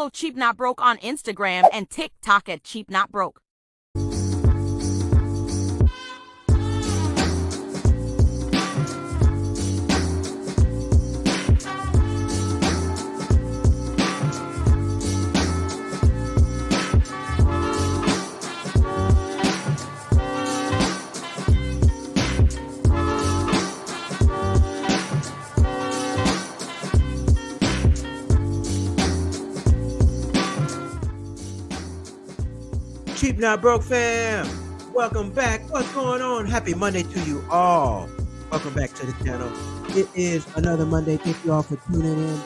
Follow Cheap Not Broke on Instagram and TikTok at Cheap Not Broke. Cheap Not Broke fam, welcome back. What's going on? Happy Monday to you all. Welcome back to the channel. It is another Monday. Thank you all for tuning in.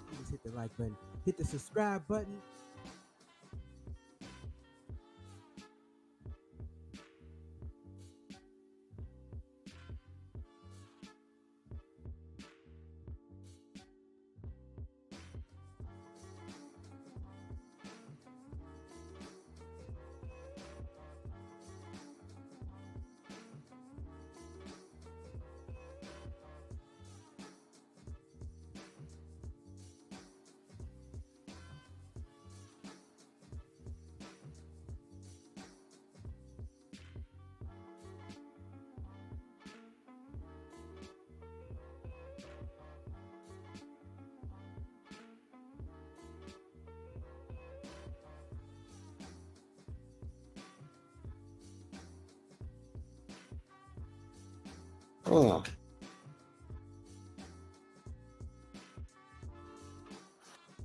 Please hit the like button, hit the subscribe button. Oh.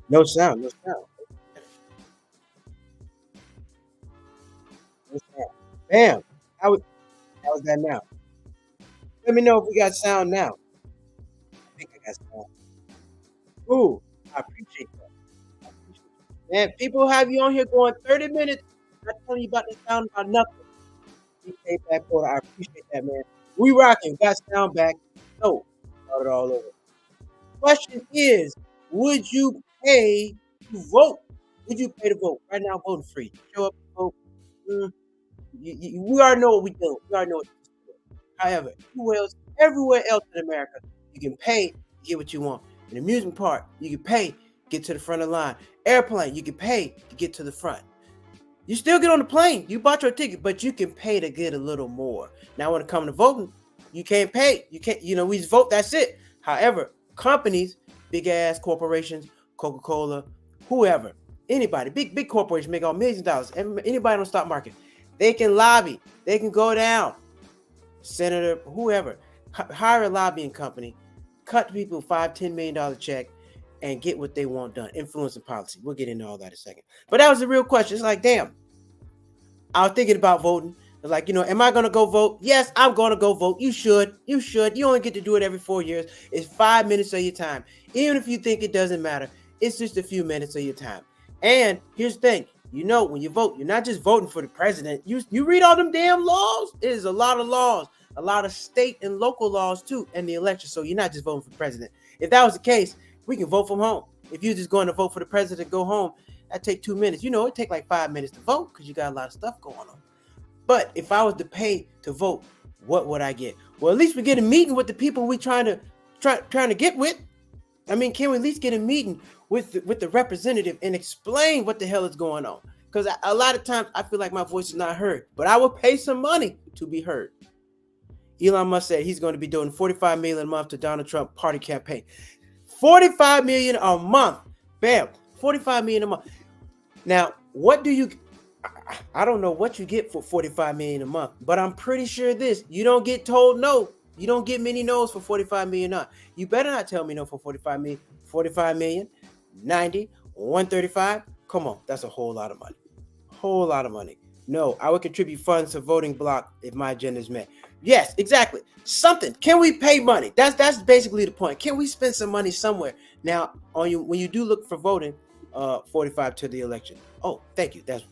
No sound, no sound. No sound. Bam. How's that now? Let me know if we got sound now. I think I got sound. Ooh, I appreciate that. I appreciate it. Man, people have you on here going 30 minutes. Not telling you about the sound about nothing. You pay back for it. I appreciate that, man. We rocking. Got sound back. So, start it all over. Question is, would you pay to vote? Would you pay to vote? Right now, voting free. Show up, vote. We already know what we do. We already know what to do. However, everywhere else in America, you can pay to get what you want. An amusement park, you can pay, get to the front of the line. Airplane, you can pay to get to the front. You still get on the plane. You bought your ticket, but you can pay to get a little more. Now, when it comes to voting, you can't pay. You can't, we just vote, that's it. However, companies, big ass corporations, Coca-Cola, whoever, anybody, big corporations make all millions of dollars. Anybody on the stock market, they can lobby. They can go down. Senator, whoever, hire a lobbying company, cut people $5-10 million check, and get what they want done. Influencing policy. We'll get into all that in a second. But that was the real question. It's like, damn. I was thinking about voting. It's like, am I going to go vote? Yes, I'm going to go vote. You should. You should. You only get to do it every 4 years. It's 5 minutes of your time. Even if you think it doesn't matter, it's just a few minutes of your time. And here's the thing. When you vote, you're not just voting for the president. You read all them damn laws. It is a lot of laws, a lot of state and local laws too, and the election. So you're not just voting for the president. If that was the case, we can vote from home. If you're just going to vote for the president, go home, that take 2 minutes. It take like 5 minutes to vote because you got a lot of stuff going on. But if I was to pay to vote, what would I get? Well, at least we get a meeting with the people we trying to get with. I mean, can we at least get a meeting with the representative and explain what the hell is going on? Because a lot of times I feel like my voice is not heard, but I will pay some money to be heard. Elon Musk said he's going to be doing $45 million a month to Donald Trump party campaign. $45 million a month. Bam. $45 million a month. Now, I don't know what you get for $45 million a month, but I'm pretty sure you don't get told no. You don't get many no's for $45 million. You better not tell me no for $45 million. $45 million, 90, 135. Come on, that's a whole lot of money. Whole lot of money. No, I would contribute funds to voting block if my agenda is met. Yes, exactly. Something. Can we pay money? That's basically the point. Can we spend some money somewhere? Now, when you do look for voting, 45 to the election. Oh, thank you. That's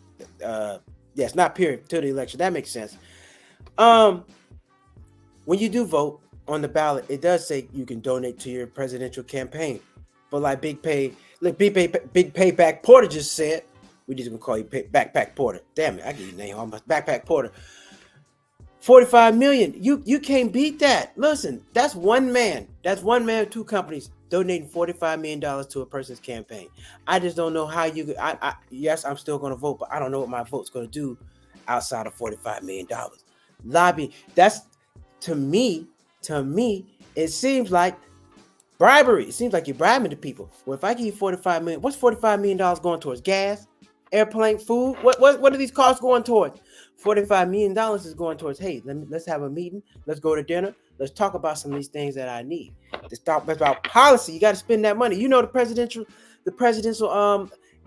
yes, not period to the election. That makes sense. When you do vote on the ballot, it does say you can donate to your presidential campaign. But like Big Payback Porter just said, we just gonna call you Backpack Porter. Damn it, I give you a name almost. Backpack Porter. 45 million. You can't beat that. Listen, that's one man. That's one man, two companies donating $45 million to a person's campaign. I just don't know how you. Yes, I'm still going to vote, but I don't know what my vote's going to do outside of $45 million. Lobbying. That's to me. It seems like bribery. It seems like you're bribing the people. Well, if I give you $45 million, what's $45 million going towards? Gas, airplane, food. What are these costs going towards? $45 million is going towards, hey, let's have a meeting. Let's go to dinner. Let's talk about some of these things that I need. Let's talk about policy. You got to spend that money. You know, the presidential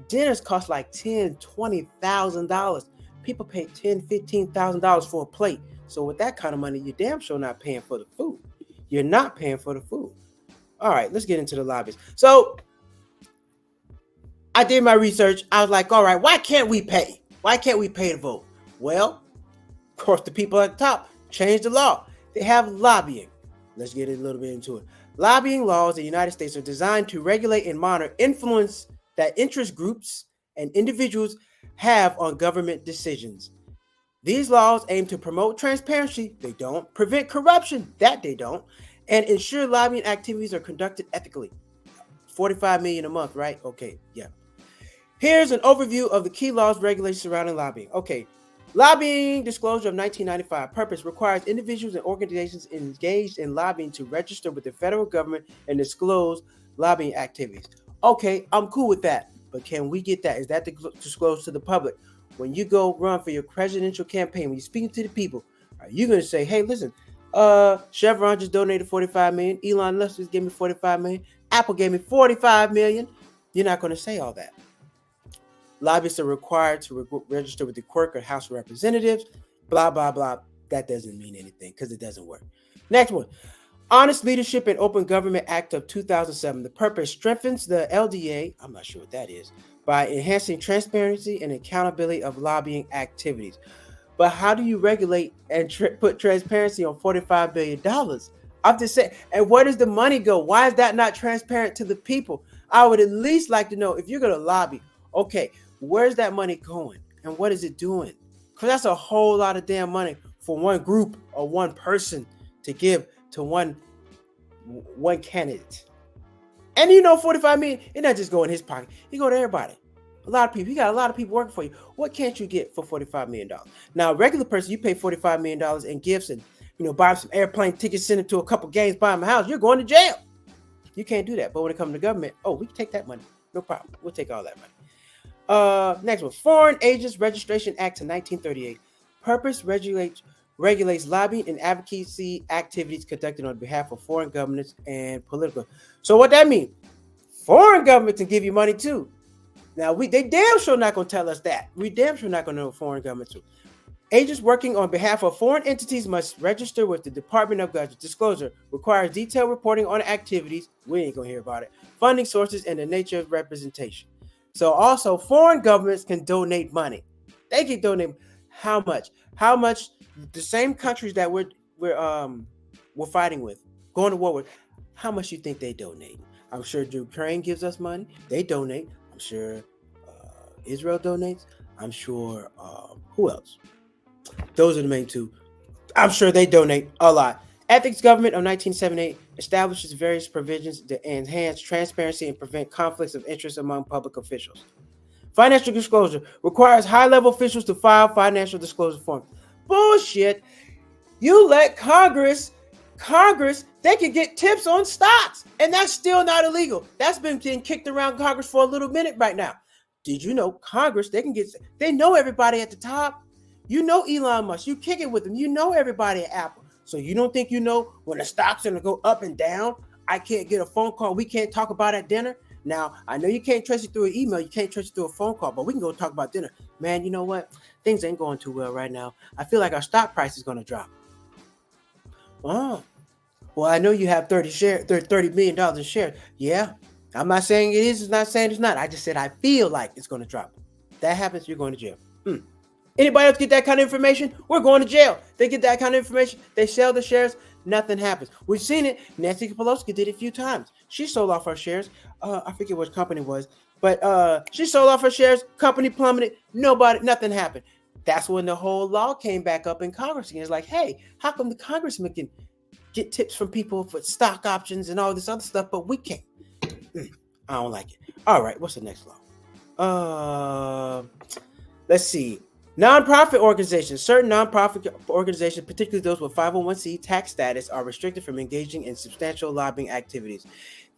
dinners cost like $10,000, $20,000. People pay $10,000, $15,000 for a plate. So with that kind of money, you're damn sure not paying for the food. You're not paying for the food. All right, let's get into the lobbies. So I did my research. I was like, all right, why can't we pay? Why can't we pay to vote? Well, of course, the people at the top changed the law. They have lobbying. Let's get a little bit into it. Lobbying laws in the United States are designed to regulate and monitor influence that interest groups and individuals have on government decisions. These laws aim to promote transparency. They don't. Prevent corruption. That they don't. And ensure lobbying activities are conducted ethically. $45 million a month, right? Okay, yeah. Here's an overview of the key laws, regulations surrounding lobbying. Okay, lobbying disclosure of 1995. Purpose: requires individuals and organizations engaged in lobbying to register with the federal government and disclose lobbying activities. Okay, I'm cool with that. But can we get that? Is that disclosed to the public? When you go run for your presidential campaign, when you're speaking to the people, are you going to say, hey, listen, Chevron just donated $45 million. Elon Musk just gave me $45 million. Apple gave me $45 million. You're not going to say all that. Lobbyists are required to register with the Quirk or House of Representatives. Blah, blah, blah. That doesn't mean anything because it doesn't work. Next one. Honest Leadership and Open Government Act of 2007. The purpose: strengthens the LDA. I'm not sure what that is. By enhancing transparency and accountability of lobbying activities. But how do you regulate and put transparency on $45 billion? I'm just saying, and where does the money go? Why is that not transparent to the people? I would at least like to know, if you're going to lobby, okay, where's that money going and what is it doing? Because that's a whole lot of damn money for one group or one person to give to one candidate. And you know, $45 million, it not just go in his pocket. He go to everybody. A lot of people. You got a lot of people working for you. What can't you get for $45 million? Now, a regular person, you pay $45 million in gifts and, buy him some airplane tickets, send him to a couple games, buy him a house. You're going to jail. You can't do that. But when it comes to government, we can take that money. No problem. We'll take all that money. Next one. Foreign Agents Registration Act of 1938. Purpose: regulates lobbying and advocacy activities conducted on behalf of foreign governments and political. So what that means? Foreign governments can give you money too. Now they damn sure not gonna tell us that. We damn sure not gonna know foreign governments too. Agents working on behalf of foreign entities must register with the Department of Justice. Disclosure requires detailed reporting on activities. We ain't gonna hear about it. Funding sources and the nature of representation. So also foreign governments can donate money. They can donate how much? How much? The same countries that we're fighting with, going to war with, how much you think they donate? I'm sure Ukraine gives us money. They donate. I'm sure Israel donates. I'm sure who else? Those are the main two. I'm sure they donate a lot. Ethics Government of 1978 establishes various provisions to enhance transparency and prevent conflicts of interest among public officials. Financial disclosure requires high-level officials to file financial disclosure forms. Bullshit. You let Congress, they can get tips on stocks, and that's still not illegal. That's been getting kicked around Congress for a little minute right now. Did you know Congress, they know everybody at the top. You know Elon Musk, you kick it with them. You know everybody at Apple. So you don't think you know when the stocks are going to go up and down? I can't get a phone call. We can't talk about at dinner. Now, I know you can't trust it through an email. You can't trust it through a phone call, but we can go talk about dinner. Man, you know what? Things ain't going too well right now. I feel like our stock price is going to drop. Oh, well, I know you have $30 million in shares. Yeah, I'm not saying it is. It's not saying it's not. I just said I feel like it's going to drop. If that happens, you're going to jail. Anybody else get that kind of information? We're going to jail. They get that kind of information. They sell the shares. Nothing happens. We've seen it. Nancy Pelosi did it a few times. She sold off her shares. I forget what company it was, but she sold off her shares. Company plummeted. Nothing happened. That's when the whole law came back up in Congress again. It's like, hey, how come the congressman can get tips from people for stock options and all this other stuff, but we can't? I don't like it. All right, what's the next law? Let's see. Nonprofit organizations. Certain nonprofit organizations, particularly those with 501c tax status, are restricted from engaging in substantial lobbying activities.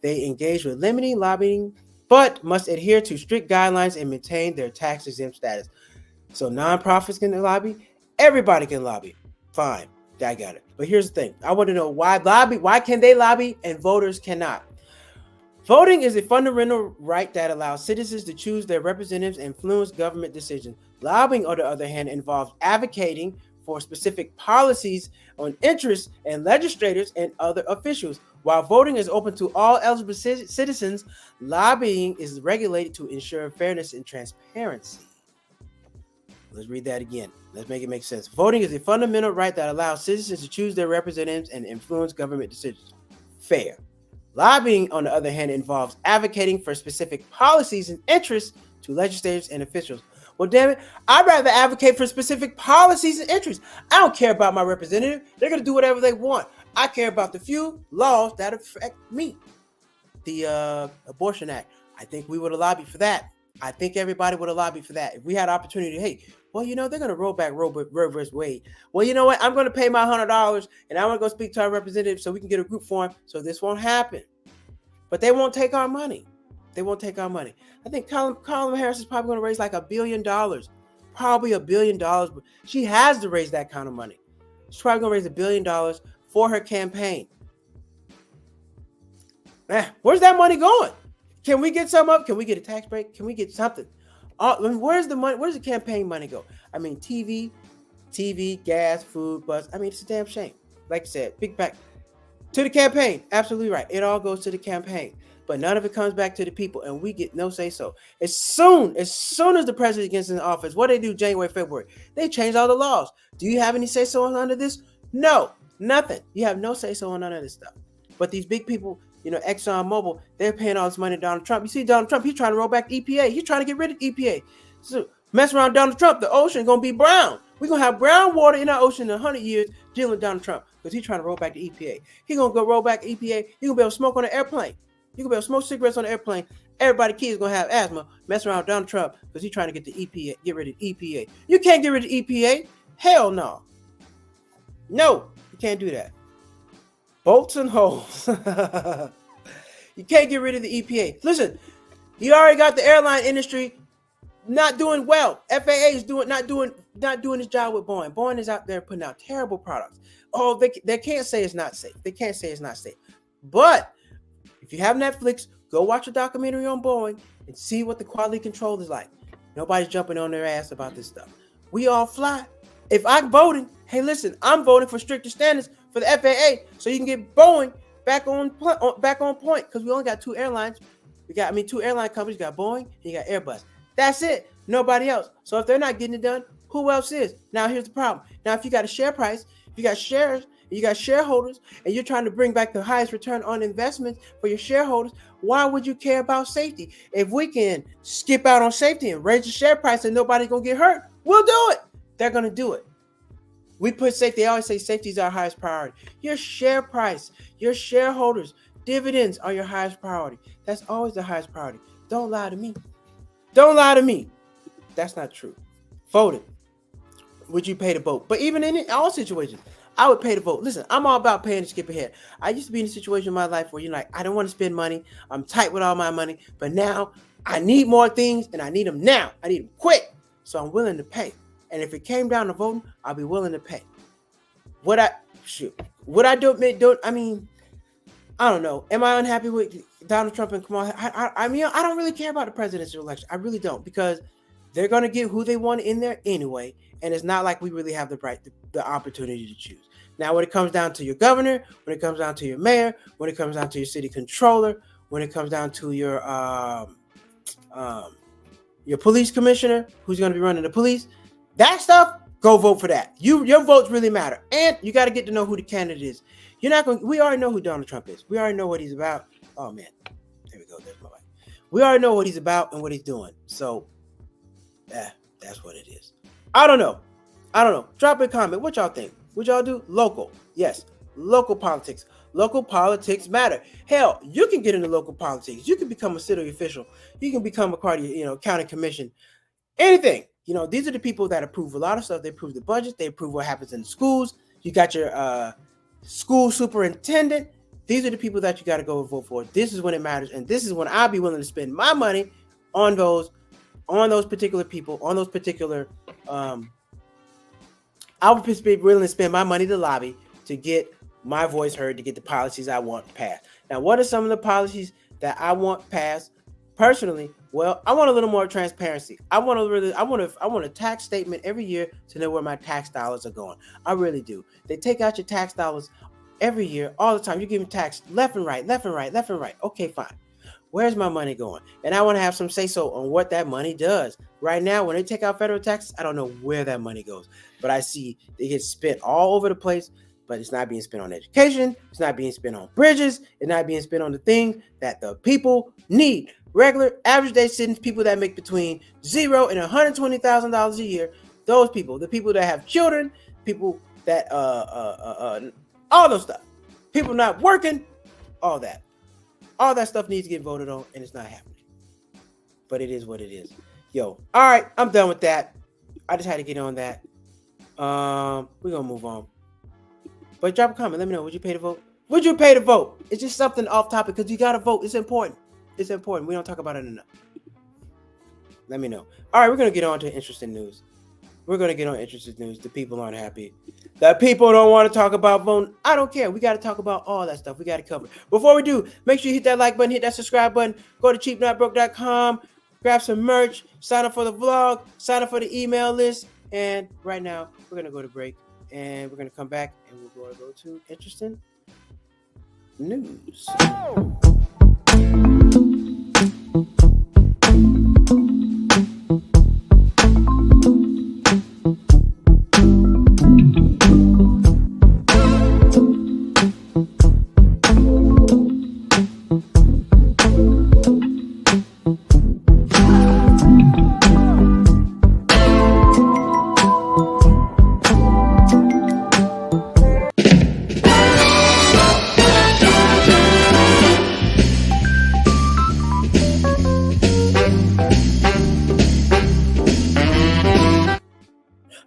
They engage with limiting lobbying, but must adhere to strict guidelines and maintain their tax-exempt status. So nonprofits can lobby. Everybody can lobby. Fine. I got it. But here's the thing. I want to know why can they lobby and voters cannot? Voting is a fundamental right that allows citizens to choose their representatives and influence government decisions. Lobbying, on the other hand, involves advocating for specific policies on interests and legislators and other officials. While voting is open to all eligible citizens, lobbying is regulated to ensure fairness and transparency. Let's read that again. Let's make it make sense. Voting is a fundamental right that allows citizens to choose their representatives and influence government decisions. Fair. Lobbying, on the other hand, involves advocating for specific policies and interests to legislators and officials. Well, damn it, I'd rather advocate for specific policies and interests. I don't care about my representative. They're going to do whatever they want. I care about the few laws that affect me. The Abortion Act, I think we would have lobbied for that. I think everybody would have lobbied for that. If we had opportunity, hey, well, you know, they're going to roll back Roe versus Wade. Well, you know what? I'm going to pay my $100 and I'm going to go speak to our representative so we can get a group form so this won't happen. But they won't take our money. They won't take our money. I think Kamala Harris is probably going to raise like $1 billion. Probably $1 billion. But she has to raise that kind of money. She's probably going to raise $1 billion for her campaign. Where's that money going? Can we get some up? Can we get a tax break? Can we get something? Where's the money? Where's the campaign money go? I mean, TV, gas, food, bus. I mean, it's a damn shame. Like I said, big back to the campaign. Absolutely right. It all goes to the campaign, but none of it comes back to the people, and we get no say so. As soon as the president gets in office, what they do January, February, they change all the laws. Do you have any say so on none of this? No, nothing. You have no say so on none of this stuff. But these big people, you know, ExxonMobil, they're paying all this money to Donald Trump. You see Donald Trump, he's trying to roll back EPA. He's trying to get rid of EPA. So mess around Donald Trump, the ocean is going to be brown. We're going to have brown water in our ocean in 100 years dealing with Donald Trump because he's trying to roll back the EPA. He's going to go roll back EPA. You're going to be able to smoke on the airplane. You're going to be able to smoke cigarettes on the airplane. Everybody, kids, going to have asthma. Mess around with Donald Trump because he's trying to get the EPA, get rid of EPA. You can't get rid of EPA. Hell no. No, you can't do that. Bolts and holes. You can't get rid of the EPA. Listen, you already got the airline industry not doing well. FAA is not doing its job with Boeing. Boeing is out there putting out terrible products. Oh, they can't say it's not safe. They can't say it's not safe. But if you have Netflix, go watch a documentary on Boeing and see what the quality control is like. Nobody's jumping on their ass about this stuff. We all fly. If I'm voting, hey, listen, I'm voting for stricter standards for the FAA so you can get Boeing back on point, because we only got two airlines. Two airline companies. You got Boeing and you got Airbus. That's it. Nobody else. So if they're not getting it done, who else is? Now here's the problem. Now if you got a share price, if you got shares, you got shareholders, and you're trying to bring back the highest return on investment for your shareholders, why would you care about safety? If we can skip out on safety and raise the share price and nobody's gonna get hurt, we'll do it. They're gonna do it. We put safety. They always say safety is our highest priority. Your share price, your shareholders, dividends are your highest priority. That's always the highest priority. Don't lie to me. Don't lie to me. That's not true. Voted. Would you pay to vote? But even in all situations, I would pay to vote. Listen, I'm all about paying to skip ahead. I used to be in a situation in my life where you're like, I don't want to spend money. I'm tight with all my money. But now I need more things and I need them now. I need them quick. So I'm willing to pay. And if it came down to voting, I'll be willing to pay. Would I do? I mean, I don't know. Am I unhappy with Donald Trump and Kamala? I mean, I don't really care about the presidential election. I really don't, because they're going to get who they want in there anyway. And it's not like we really have the opportunity to choose. Now, when it comes down to your governor, when it comes down to your mayor, when it comes down to your city controller, when it comes down to your police commissioner, who's going to be running the police, that stuff, go vote for that. Your votes really matter. And you got to get to know who the candidate is. We already know who Donald Trump is. We already know what he's about. Oh man, there we go. There's my life. We already know what he's about and what he's doing. So, that's what it is. I don't know. Drop a comment. What y'all think? What y'all do? Local. Yes. Local politics. Local politics matter. Hell, you can get into local politics. You can become a city official. You can become a party, county commission. Anything. These are the people that approve a lot of stuff. They approve the budget. They approve what happens in the schools. You got your school superintendent. These are the people that you got to go and vote for. This is when it matters, and this is when I'll be willing to spend my money on those particular people, on those particular. I would be willing to spend my money to lobby to get my voice heard, to get the policies I want passed. Now, what are some of the policies that I want passed? Personally, well, I want a little more transparency. I want a tax statement every year to know where my tax dollars are going. I really do. They take out your tax dollars every year, all the time. You're giving tax left and right, left and right, left and right. Okay, fine. Where's my money going? And I want to have some say-so on what that money does. Right now, when they take out federal taxes, I don't know where that money goes. But I see they get spent all over the place, but it's not being spent on education. It's not being spent on bridges. It's not being spent on the things that the people need. Regular, average day citizens, people that make between $0 and $120,000 a year, those people, the people that have children, people that, all those stuff. People not working, all that. All that stuff needs to get voted on, and it's not happening. But it is what it is. Yo, all right, I'm done with that. I just had to get on that. We're going to move on. But drop a comment. Let me know. Would you pay to vote? Would you pay to vote? It's just something off topic because you got to vote. It's important. It's important. We don't talk about it enough. Let me know. All right, we're going to get on to interesting news. The people aren't happy. The people don't want to talk about voting. I don't care. We got to talk about all that stuff. We got to cover it. Before we do, make sure you hit that like button, hit that subscribe button. Go to cheapnotbroke.com, grab some merch, sign up for the vlog, sign up for the email list. And right now, we're going to go to break. And we're going to come back and we're going to go to interesting news.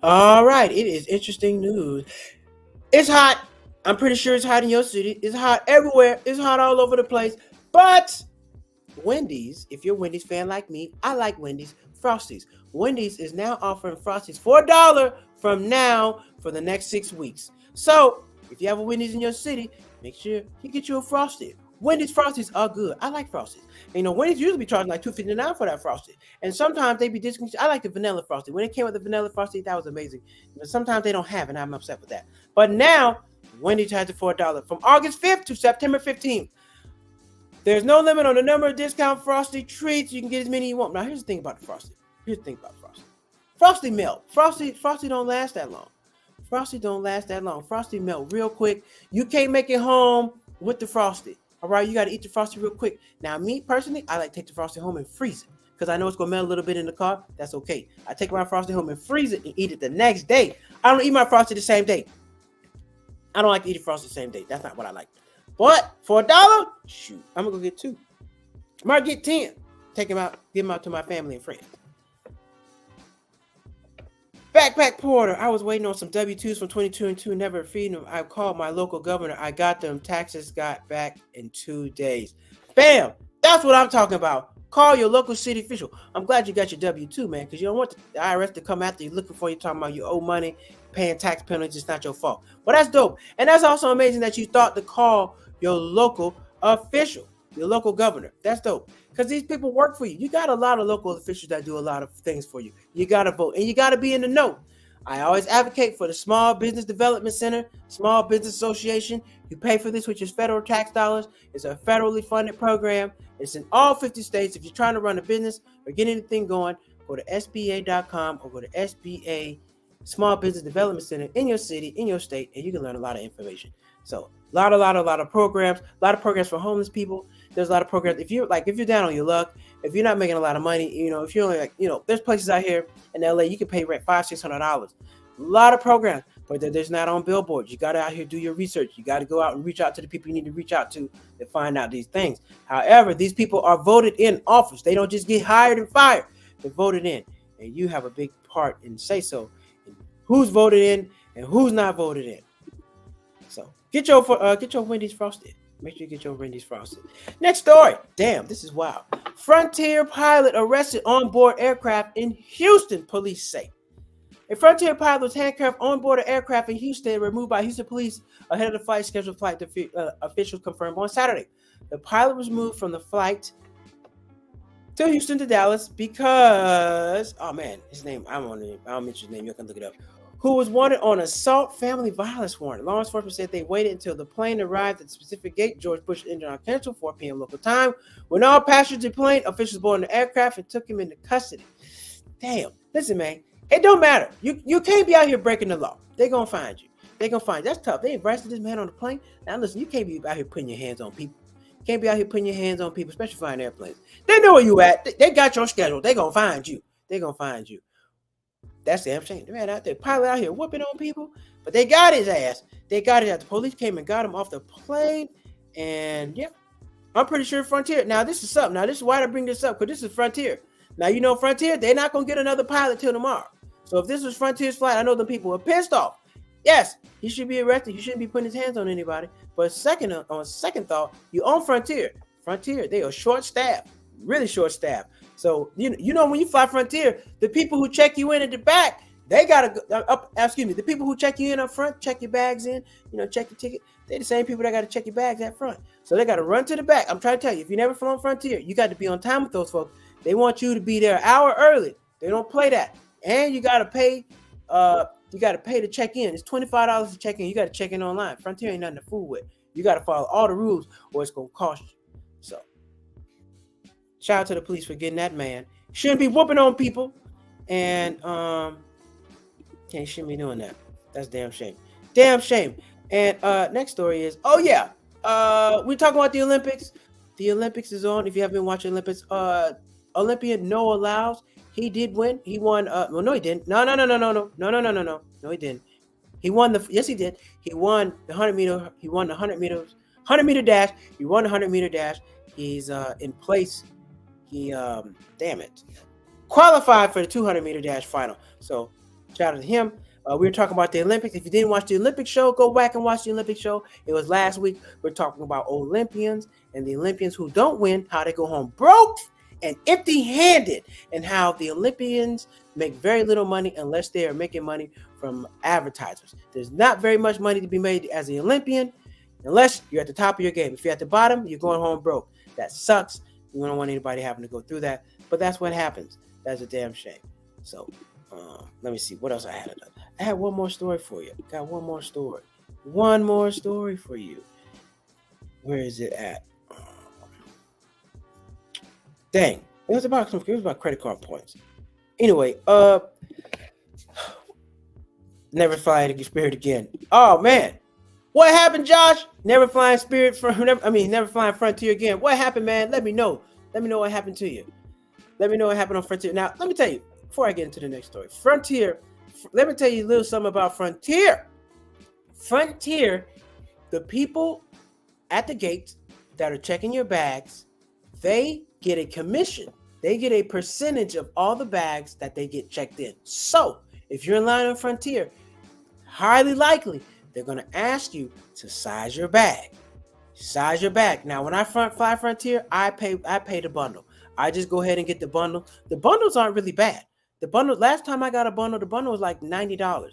All right, it is interesting news. It's hot. I'm pretty sure it's hot in your city. It's hot everywhere. It's hot all over the place. But Wendy's, if you're a Wendy's fan like me, I like Wendy's Frosties. Wendy's is now offering Frosties for $1 from now for the next 6 weeks. So if you have a Wendy's in your city, make sure you get you a Frosty. Wendy's Frosties are good. I like Frosties. And, Wendy's usually be charging like $2.59 for that Frosty. And sometimes they be discontinued. I like the vanilla Frosty. When it came with the vanilla Frosty, that was amazing. But sometimes they don't have it, and I'm upset with that. But now, Wendy's has it for $1 from August 5th to September 15th. There's no limit on the number of discount Frosty treats. You can get as many you want. Now, here's the thing about the Frosty. Frosty melt. Frosty don't last that long. Frosty melt real quick. You can't make it home with the Frosty. All right, you got to eat the Frosty real quick. Now, me personally, I like to take the Frosty home and freeze it because I know it's going to melt a little bit in the car. That's okay. I take my Frosty home and freeze it and eat it the next day. I don't eat my Frosty the same day. I don't like to eat Frosty the same day. That's not what I like. But for $1, shoot, I'm going to go get 2. I might get 10. Take them out, give them out to my family and friends. Backpack Porter. I was waiting on some W-2s from 22andTwo, never feeding them. I called my local governor. I got them. Taxes got back in 2 days. Bam! That's what I'm talking about. Call your local city official. I'm glad you got your W-2, man, because you don't want the IRS to come after you looking for you, talking about you owe money, paying tax penalties. It's not your fault. Well, that's dope. And that's also amazing that you thought to call your local official, your local governor. That's dope. Because these people work for you. You got a lot of local officials that do a lot of things for you. You got to vote. And you got to be in the know. I always advocate for the Small Business Development Center, Small Business Association. You pay for this, which is federal tax dollars. It's a federally funded program. It's in all 50 states. If you're trying to run a business or get anything going, go to SBA.com or go to SBA small business development center in your city, in your state, and you can learn a lot of information. So a lot of programs, for homeless people. There's a lot of programs. If you're down on your luck, if you're not making a lot of money, if you're only there's places out here in LA you can pay rent $500-$600. A lot of programs, but there's not on billboards. You got to out here do your research. You got to go out and reach out to the people you need to reach out to find out these things. However, these people are voted in office. They don't just get hired and fired. They're voted in, and you have a big part in say so in who's voted in and who's not voted in. So get your Wendy's Frosted. Make sure you get your Wendy's Frosted. Next story. Damn, this is wild. Frontier pilot arrested on board aircraft in Houston, police say. A Frontier pilot was handcuffed on board an aircraft in Houston, removed by Houston police ahead of the flight scheduled flight. Officials confirmed on Saturday. The pilot was moved from the flight to Houston to Dallas because, oh man, his name, I don't mention his name, you can look it up, who was wanted on assault family violence warrant. Law enforcement said they waited until the plane arrived at the specific gate George Bush entered on Central, 4 p.m. local time. When all passengers deplaned, officials boarded the aircraft and took him into custody. Damn, listen, man, it don't matter. You can't be out here breaking the law. They're going to find you. That's tough. They arrested this man on the plane. Now listen, you can't be out here putting your hands on people. You can't be out here putting your hands on people, especially flying airplanes. They know where you at. They got your schedule. They're going to find you. That's the damn shame. The man out there, pilot out here whooping on people, but they got his ass. The police came and got him off the plane, and yeah, I'm pretty sure Frontier. Now this is something. Now this is why I bring this up, because this is Frontier. Now Frontier, they're not gonna get another pilot till tomorrow. So if this was Frontier's flight, I know the people are pissed off. Yes, he should be arrested. He shouldn't be putting his hands on anybody. But on second thought, you own Frontier. Frontier, they are short-staffed, really short-staffed. So when you fly Frontier, the people who check you in at the back, they gotta the people who check you in up front, check your bags in, check your ticket. They're the same people that gotta check your bags up front. So they gotta run to the back. I'm trying to tell you, if you never flown Frontier, you got to be on time with those folks. They want you to be there an hour early. They don't play that, and you gotta pay. You gotta pay to check in. It's $25 to check in. You gotta check in online. Frontier ain't nothing to fool with. You gotta follow all the rules, or it's gonna cost you. So. Shout out to the police for getting that man. Shouldn't be whooping on people. And shouldn't be doing that. That's damn shame. Damn shame. And next story is, we're talking about the Olympics. The Olympics is on. If you haven't been watching Olympics, Olympian Noah Lyles, he did win. He won no he didn't. No, he didn't. He won yes he did. He won the 100 meter, he won the 100 meter dash. He won the 100 meter dash. He's in place. He qualified for the 200 meter dash final. So shout out to him. We were talking about the Olympics. If you didn't watch the Olympic show, go back and watch the Olympic show. It was last week. We're talking about Olympians and the Olympians who don't win, how they go home broke and empty-handed, and how the Olympians make very little money unless they are making money from advertisers. There's not very much money to be made as an Olympian unless you're at the top of your game. If you're at the bottom, you're going home broke. That sucks. We don't want anybody having to go through that, but that's what happens. That's a damn shame. So let me see what else I had. I had one more story for you. Got one more story. One more story for you. Where is it at? Dang, it was about credit card points. Anyway, never flying Spirit again. Oh man, what happened, Josh? Never flying Frontier again. What happened, man? Let me know. Let me know what happened to you. Let me know what happened on Frontier. Now, let me tell you, before I get into the next story, Frontier, let me tell you a little something about Frontier. Frontier, the people at the gate that are checking your bags, they get a commission. They get a percentage of all the bags that they get checked in. So, if you're in line on Frontier, highly likely, they're going to ask you to size your bag. Size your bag. Now, when I fly Frontier, I pay the bundle. I just go ahead and get the bundle. The bundles aren't really bad. The bundle, last time I got a bundle, the bundle was like $90.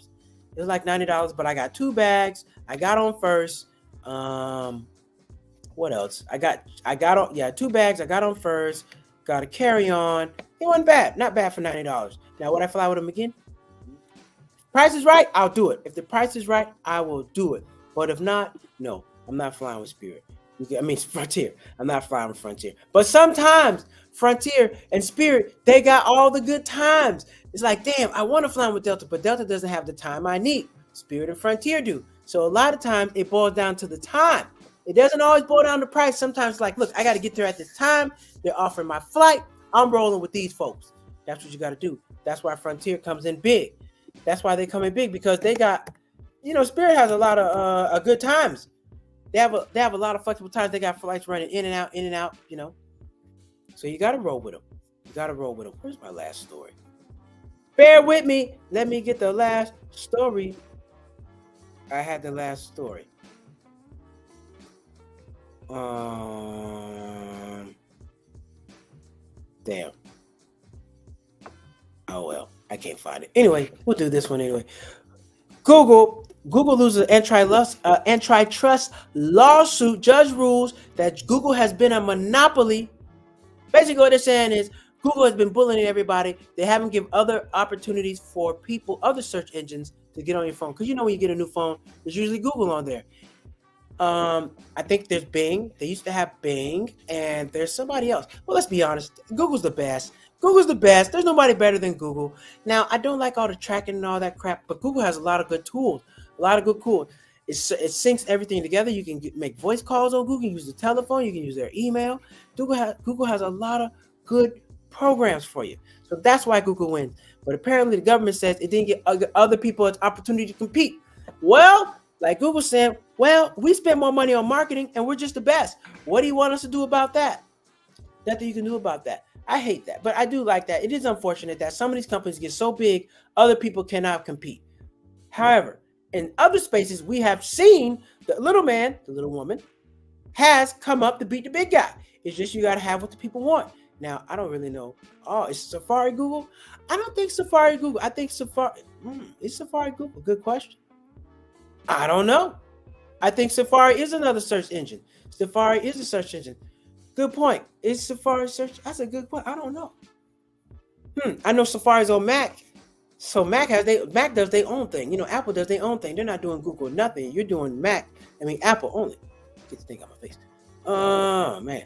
It was like $90, but I got 2 bags. I got on first. What else? I got on, 2 bags. I got on first. Got a carry-on. It wasn't bad. Not bad for $90. Now, would I fly with them again? Price is right, I'll do it. If the price is right, I will do it. But if not, no, I'm not flying with Spirit. Frontier. I'm not flying with Frontier. But sometimes Frontier and Spirit, they got all the good times. It's like, damn, I want to fly with Delta, but Delta doesn't have the time I need. Spirit and Frontier do. So a lot of times it boils down to the time. It doesn't always boil down to price. Sometimes, like, look, I got to get there at this time. They're offering my flight. I'm rolling with these folks. That's what you got to do. That's why Frontier comes in big. That's why they come in big, because they got, Spirit has a lot of good times. They have a lot of flexible times. They got flights running in and out, So you got to roll with them. You got to roll with them. Where's my last story? Bear with me. Let me get the last story. I had the last story. Damn. Oh well, I can't find it. Anyway, we'll do this one anyway. Google loses antitrust lawsuit. Judge rules that Google has been a monopoly. Basically, what they're saying is Google has been bullying everybody. They haven't given other opportunities for people, other search engines, to get on your phone. Because when you get a new phone, there's usually Google on there. I think there's Bing. They used to have Bing, and there's somebody else. Well, let's be honest. Google's the best. Google's the best. There's nobody better than Google. Now, I don't like all the tracking and all that crap, but Google has a lot of good tools, a lot of good tools. It syncs everything together. You can make voice calls on Google. You can use the telephone. You can use their email. Google has a lot of good programs for you. So that's why Google wins. But apparently the government says it didn't get other people an opportunity to compete. Well, like Google said, well, we spend more money on marketing and we're just the best. What do you want us to do about that? Nothing you can do about that. I hate that, but I do like that. It is unfortunate that some of these companies get so big, other people cannot compete. However, in other spaces, we have seen the little man, the little woman, has come up to beat the big guy. It's just you got to have what the people want. Now, I don't really know. Oh, is Safari Google? I don't think Safari Google. I think Safari. Is Safari Google? Good question. I don't know. I think Safari is another search engine. Safari is a search engine. Good point. Is Safari search? That's a good point. I don't know. I know Safari's on Mac. So Mac does their own thing. Apple does their own thing. They're not doing Google nothing. You're doing Apple only. Get the thing out my face. Oh man.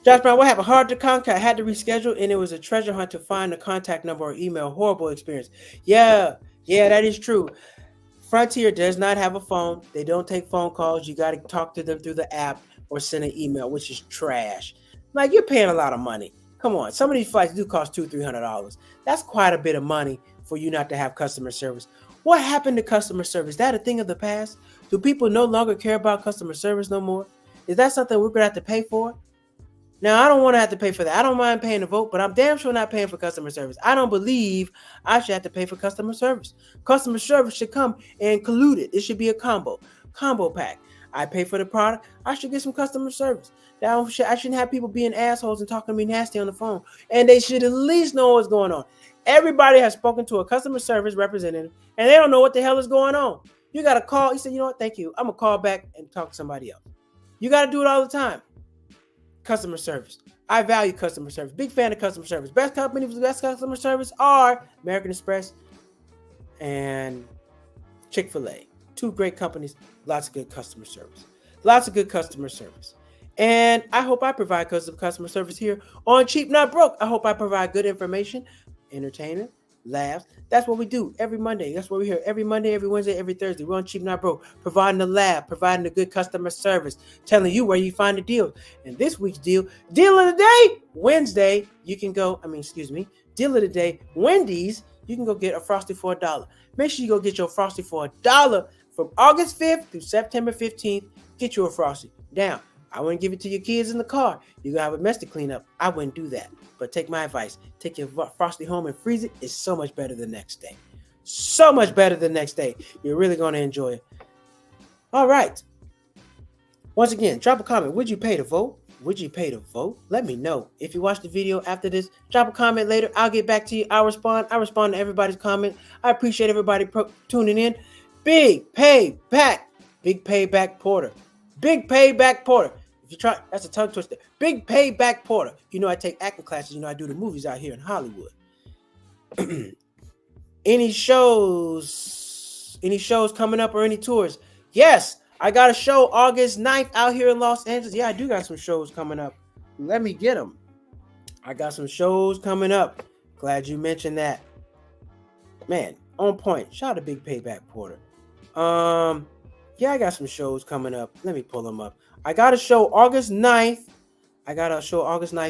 Josh Brown, what happened? Hard to contact. I had to reschedule, and it was a treasure hunt to find the contact number or email. Horrible experience. Yeah, that is true. Frontier does not have a phone. They don't take phone calls. You got to talk to them through the app or send an email, which is trash. Like, you're paying a lot of money. Come on. Some of these flights do cost $200-$300. That's quite a bit of money for you not to have customer service. What happened to customer service? Is that a thing of the past? Do people no longer care about customer service no more? Is that something we're going to have to pay for? Now, I don't want to have to pay for that. I don't mind paying to vote, but I'm damn sure not paying for customer service. I don't believe I should have to pay for customer service. Customer service should come included. It should be a combo pack. I pay for the product. I should get some customer service. I shouldn't have people being assholes and talking to me nasty on the phone. And they should at least know what's going on. Everybody has spoken to a customer service representative, and they don't know what the hell is going on. You got to call. You say, you know what? Thank you. I'm going to call back and talk to somebody else. You got to do it all the time. Customer service. I value customer service. Big fan of customer service. Best company for the best customer service are American Express and Chick-fil-A. Two great companies. Lots of good customer service. And I hope I provide customer service here on Cheap Not Broke. I hope I provide good information, entertainment, laughs. That's what we do every Monday. That's what we're here every Monday, every Wednesday, every Thursday. We're on Cheap Not Broke, providing the laugh, providing the good customer service, telling you where you find the deals. And this week's deal of the day, Wednesday, you can go, deal of the day, Wendy's, you can go get a Frosty for $1. Make sure you go get your Frosty for $1 from August 5th through September 15th. Get you a Frosty. Now, I wouldn't give it to your kids in the car. You're going to have a mess to clean up. I wouldn't do that. But take my advice. Take your Frosty home and freeze it. It's so much better the next day. So much better the next day. You're really going to enjoy it. All right. Once again, drop a comment. Would you pay to vote? Let me know. If you watch the video after this, drop a comment later. I'll get back to you. I'll respond. I respond to everybody's comment. I appreciate everybody tuning in. Big Payback Porter. Big Payback Porter. If you try, that's a tongue twister. Big Payback Porter. I take acting classes. I do the movies out here in Hollywood. Any shows coming up or any tours? Yes, I got a show August 9th out here in Los Angeles. Yeah, I do got some shows coming up. Let me get them. I got some shows coming up. Glad you mentioned that. Man, on point. Shout out to Big Payback Porter. Yeah, I got some shows coming up. Let me pull them up. I got a show August 9th.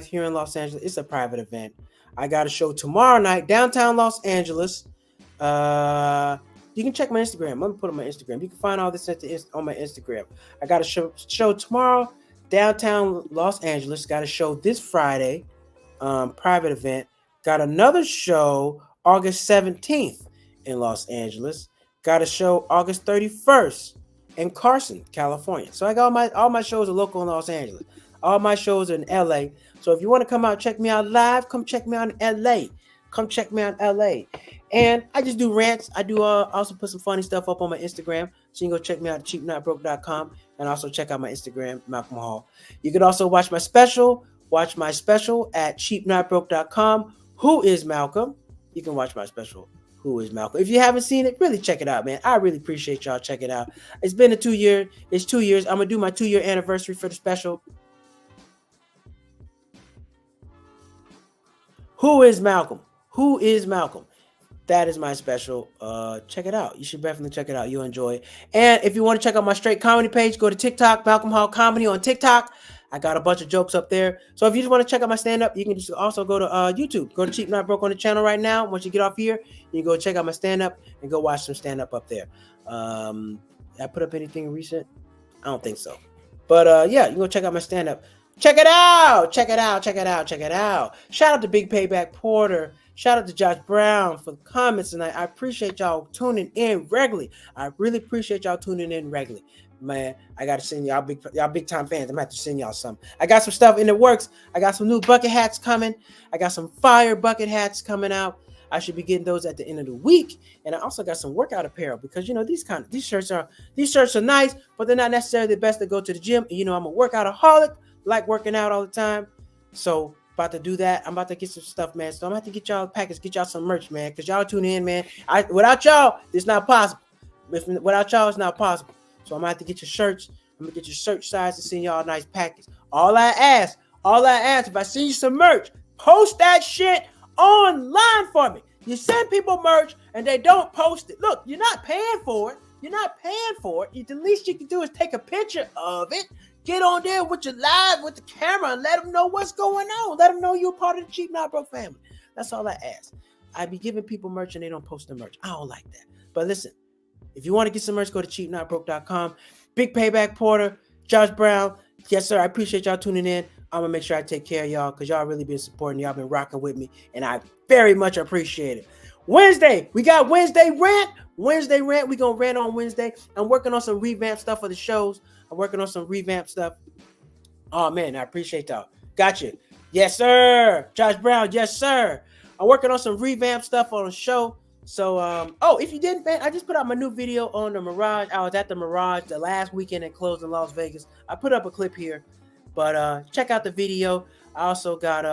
Here in Los Angeles. It's a private event. I got a show tomorrow night, downtown Los Angeles. You can check my Instagram. Let me put it on my Instagram. You can find all this on my Instagram. I got a show tomorrow, downtown Los Angeles. Got a show this Friday, private event. Got another show August 17th in Los Angeles. Got a show August 31st in Carson, California. So I got all my shows are local in Los Angeles. All my shows are in LA. So if you want to come out, check me out live, come check me out in LA. Come check me out in LA. And I just do rants. I do also put some funny stuff up on my Instagram. So you can go check me out at cheapnotbroke.com and also check out my Instagram, Malcolm Hall. You can also watch my special at cheapnotbroke.com. Who is Malcolm? You can watch my special, Who is Malcolm. If you haven't seen it, really check it out, man. I really appreciate y'all checking it out. It's been it's 2 years. I'm going to do my 2-year anniversary for the special. Who is Malcolm? Who is Malcolm? That is my special. Check it out. You should definitely check it out. You'll enjoy it. And if you want to check out my straight comedy page, go to TikTok, Malcolm Hall Comedy on TikTok. I got a bunch of jokes up there. So if you just want to check out my stand-up, you can just also go to YouTube. Go to Cheap Not Broke on the channel right now. Once you get off here, you can go check out my stand-up and go watch some stand-up up there. Did I put up anything recent? I don't think so. But yeah, you can go check out my stand-up. Check it out. Check it out. Check it out. Check it out. Shout out to Big Payback Porter. Shout out to Josh Brown for the comments tonight. I appreciate y'all tuning in regularly. I really appreciate y'all tuning in regularly. Man, I got to send y'all big time fans. I'm going to have to send y'all some. I got some stuff in the works. I got some new bucket hats coming. I got some fire bucket hats coming out. I should be getting those at the end of the week. And I also got some workout apparel because, you know, these shirts are nice, but they're not necessarily the best to go to the gym. And, you know, I'm a workoutaholic, like working out all the time. So about to do that. I'm about to get some stuff, man. So I'm about to get y'all a package, get y'all some merch, man, because y'all tune in, man. Without y'all, it's not possible. Without y'all, it's not possible. So I'm going to have to get your shirts. I'm going to get your shirt size to send y'all a nice package. All I ask, if I send you some merch, post that shit online for me. You send people merch and they don't post it. Look, you're not paying for it. The least you can do is take a picture of it. Get on there with your live with the camera and let them know what's going on. Let them know you're part of the Cheap Not Broke family. That's all I ask. I be giving people merch and they don't post the merch. I don't like that. But listen, if you want to get some merch, go to cheapnotbroke.com. Big Payback Porter, Josh Brown. Yes, sir. I appreciate y'all tuning in. I'm going to make sure I take care of y'all because y'all really been supporting. Y'all been rocking with me, and I very much appreciate it. Wednesday, we got Wednesday rant. We're going to rant on Wednesday. I'm working on some revamp stuff for the shows. Oh, man, I appreciate y'all. Gotcha. Yes, sir. Josh Brown, yes, sir. I'm working on some revamp stuff on the show. So, if you didn't, man, I just put out my new video on the Mirage. I was at the Mirage the last weekend it closed in Las Vegas. I put up a clip here, but check out the video. I also got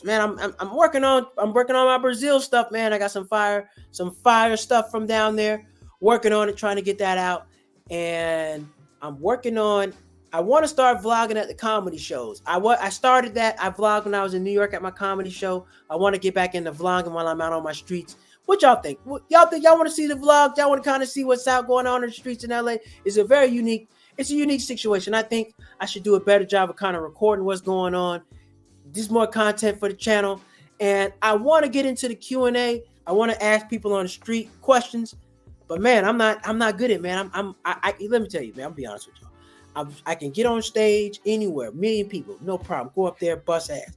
man, I'm working on my Brazil stuff, man. I got some fire stuff from down there. Working on it, trying to get that out, and I want to start vlogging at the comedy shows. I started that. I vlogged when I was in New York at my comedy show. I want to get back into vlogging while I'm out on my streets. What y'all think? Y'all want to see the vlog? Y'all want to kind of see what's out going on in the streets in LA? It's a unique situation. I think I should do a better job of kind of recording what's going on. There's more content for the channel. And I want to get into the Q&A. I want to ask people on the street questions. But man, I'm not good at it, man. Let me tell you, man, I'll be honest with y'all. I can get on stage anywhere, million people, no problem. Go up there, bust ass.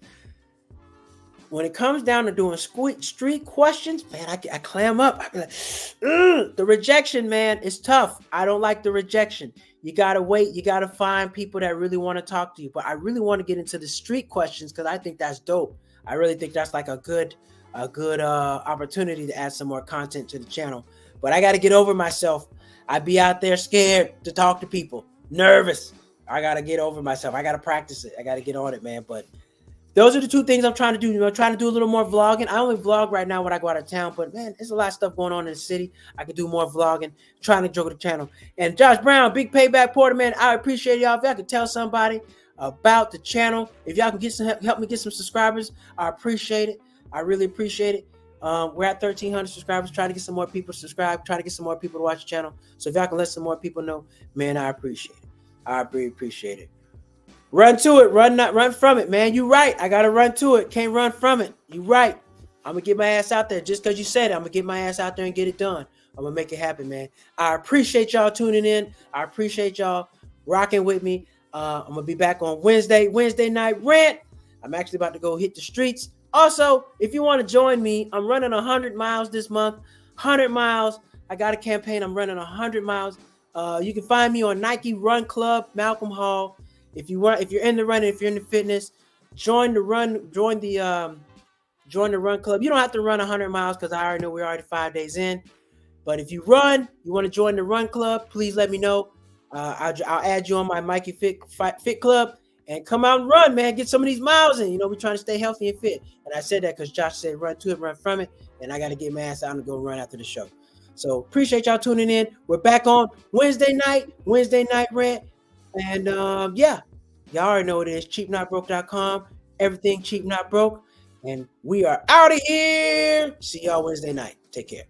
When it comes down to doing street questions, man, I clam up. I be like, the rejection, man, is tough. I don't like the rejection. You gotta wait. You gotta find people that really want to talk to you. But I really want to get into the street questions because I think that's dope. I really think that's like a good opportunity to add some more content to the channel. But I got to get over myself. I be out there scared to talk to people, nervous. I got to get over myself. I got to practice it. I got to get on it, man. But those are the two things I'm trying to do. You know, trying to do a little more vlogging. I only vlog right now when I go out of town, but man, there's a lot of stuff going on in the city. I could do more vlogging, trying to grow the channel. And Josh Brown, Big Payback Porter, man, I appreciate y'all. If y'all could tell somebody about the channel, if y'all can help me get some subscribers, I appreciate it. I really appreciate it. We're at 1,300 subscribers. Try to get some more people subscribed. Try to get some more people to watch the channel. So if y'all can let some more people know, man, I appreciate it. I really appreciate it. Run to it. Run from it, man. You right. I gotta run to it. Can't run from it. You right. I'm gonna get my ass out there. Just because you said it, I'm gonna get my ass out there and get it done. I'm gonna make it happen, man. I appreciate y'all tuning in. I appreciate y'all rocking with me. I'm gonna be back on Wednesday night rant. I'm actually about to go hit the streets. Also, if you want to join me, I'm running 100 miles this month. 100 miles. I got a campaign. I'm running 100 miles. You can find me on Nike Run Club, Malcolm Hall. If you're in the running, if you're in the fitness, join the run club. You don't have to run 100 miles because I already know we're already 5 days in. But if you want to join the run club, please let me know. I'll add you on my Mikey Fit Club and come out and run, man. Get some of these miles in. We're trying to stay healthy and fit. And I said that because Josh said run to it, run from it. And I got to get my ass out and go run after the show. So appreciate y'all tuning in. We're back on Wednesday night rant. And yeah, y'all already know what it is. cheapnotbroke.com. Everything cheap, not broke. And we are out of here. See y'all Wednesday night. Take care.